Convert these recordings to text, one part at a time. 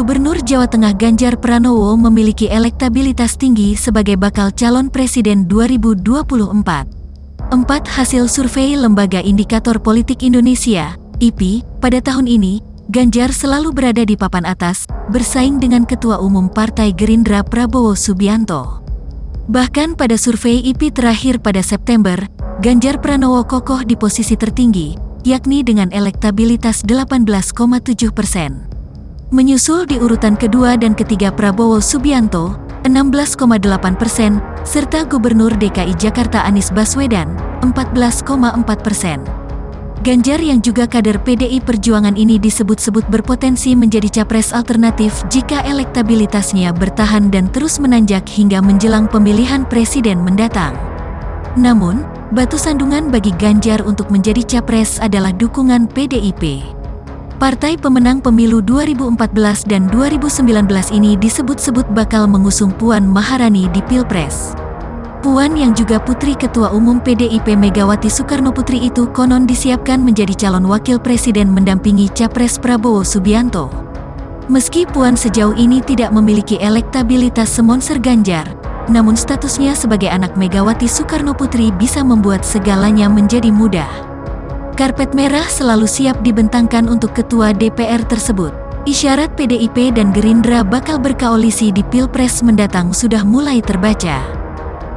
Gubernur Jawa Tengah Ganjar Pranowo memiliki elektabilitas tinggi sebagai bakal calon presiden 2024. 4 hasil survei Lembaga Indikator Politik Indonesia, IPI, pada tahun ini, Ganjar selalu berada di papan atas, bersaing dengan Ketua Umum Partai Gerindra Prabowo Subianto. Bahkan pada survei IPI terakhir pada September, Ganjar Pranowo kokoh di posisi tertinggi, yakni dengan elektabilitas 18,7%. Menyusul di urutan kedua dan ketiga Prabowo Subianto, 16,8%, serta Gubernur DKI Jakarta Anies Baswedan, 14,4%. Ganjar yang juga kader PDI Perjuangan ini disebut-sebut berpotensi menjadi capres alternatif jika elektabilitasnya bertahan dan terus menanjak hingga menjelang pemilihan presiden mendatang. Namun, batu sandungan bagi Ganjar untuk menjadi capres adalah dukungan PDIP. Partai pemenang pemilu 2014 dan 2019 ini disebut-sebut bakal mengusung Puan Maharani di Pilpres. Puan yang juga putri Ketua Umum PDIP Megawati Soekarnoputri itu konon disiapkan menjadi calon wakil presiden mendampingi Capres Prabowo Subianto. Meski Puan sejauh ini tidak memiliki elektabilitas semonser Ganjar, namun statusnya sebagai anak Megawati Soekarnoputri bisa membuat segalanya menjadi mudah. Karpet merah selalu siap dibentangkan untuk ketua DPR tersebut. Isyarat PDIP dan Gerindra bakal berkoalisi di Pilpres mendatang sudah mulai terbaca.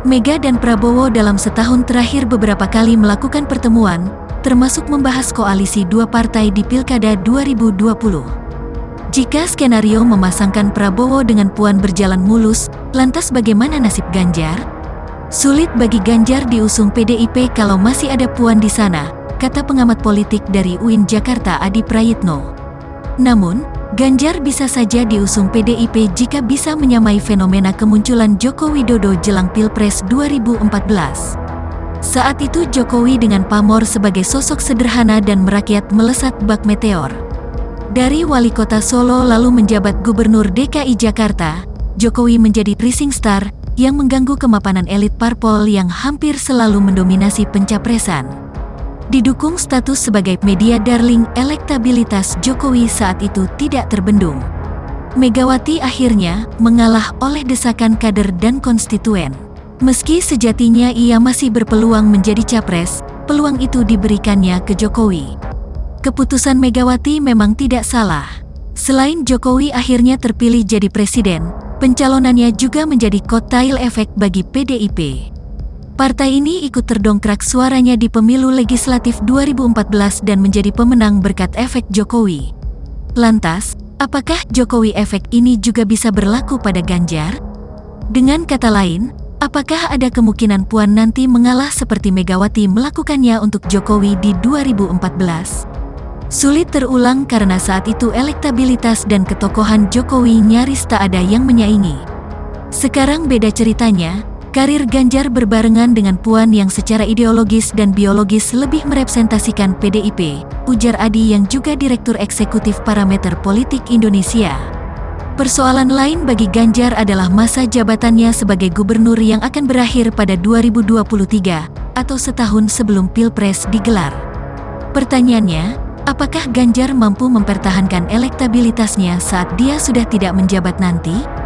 Mega dan Prabowo dalam setahun terakhir beberapa kali melakukan pertemuan, termasuk membahas koalisi dua partai di Pilkada 2020. Jika skenario memasangkan Prabowo dengan Puan berjalan mulus, lantas bagaimana nasib Ganjar? Sulit bagi Ganjar diusung PDIP kalau masih ada Puan di sana, kata pengamat politik dari UIN Jakarta Adi Prayitno. Namun, Ganjar bisa saja diusung PDIP jika bisa menyamai fenomena kemunculan Joko Widodo jelang Pilpres 2014. Saat itu Jokowi dengan pamor sebagai sosok sederhana dan merakyat melesat bak meteor. Dari wali kota Solo lalu menjabat gubernur DKI Jakarta, Jokowi menjadi rising star yang mengganggu kemapanan elit parpol yang hampir selalu mendominasi pencapresan. Didukung status sebagai media darling, elektabilitas Jokowi saat itu tidak terbendung. Megawati akhirnya mengalah oleh desakan kader dan konstituen. Meski sejatinya ia masih berpeluang menjadi capres, peluang itu diberikannya ke Jokowi. Keputusan Megawati memang tidak salah. Selain Jokowi akhirnya terpilih jadi presiden, pencalonannya juga menjadi kotail efek bagi PDIP. Partai ini ikut terdongkrak suaranya di pemilu legislatif 2014 dan menjadi pemenang berkat efek Jokowi. Lantas, apakah Jokowi efek ini juga bisa berlaku pada Ganjar? Dengan kata lain, apakah ada kemungkinan Puan nanti mengalah seperti Megawati melakukannya untuk Jokowi di 2014? Sulit terulang karena saat itu elektabilitas dan ketokohan Jokowi nyaris tak ada yang menyaingi. Sekarang beda ceritanya. Karir Ganjar berbarengan dengan Puan yang secara ideologis dan biologis lebih merepresentasikan PDIP, ujar Adi yang juga Direktur Eksekutif Parameter Politik Indonesia. Persoalan lain bagi Ganjar adalah masa jabatannya sebagai gubernur yang akan berakhir pada 2023, atau setahun sebelum Pilpres digelar. Pertanyaannya, apakah Ganjar mampu mempertahankan elektabilitasnya saat dia sudah tidak menjabat nanti?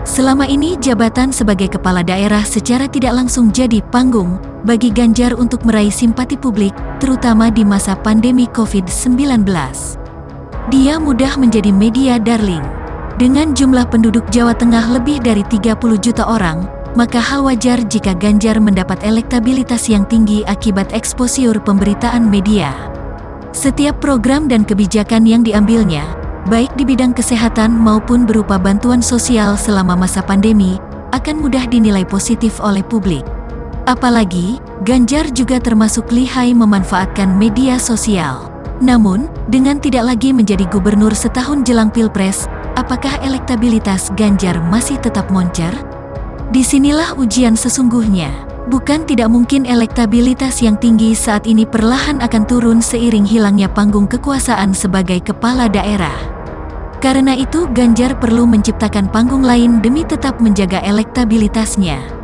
Selama ini jabatan sebagai kepala daerah secara tidak langsung jadi panggung bagi Ganjar untuk meraih simpati publik, terutama di masa pandemi COVID-19. Dia mudah menjadi media darling. Dengan jumlah penduduk Jawa Tengah lebih dari 30 juta orang, maka hal wajar jika Ganjar mendapat elektabilitas yang tinggi akibat eksposur pemberitaan media. Setiap program dan kebijakan yang diambilnya, baik di bidang kesehatan maupun berupa bantuan sosial selama masa pandemi, akan mudah dinilai positif oleh publik. Apalagi, Ganjar juga termasuk lihai memanfaatkan media sosial. Namun, dengan tidak lagi menjadi gubernur setahun jelang Pilpres, apakah elektabilitas Ganjar masih tetap moncer? Disinilah ujian sesungguhnya. Bukan tidak mungkin elektabilitas yang tinggi saat ini perlahan akan turun seiring hilangnya panggung kekuasaan sebagai kepala daerah. Karena itu Ganjar perlu menciptakan panggung lain demi tetap menjaga elektabilitasnya.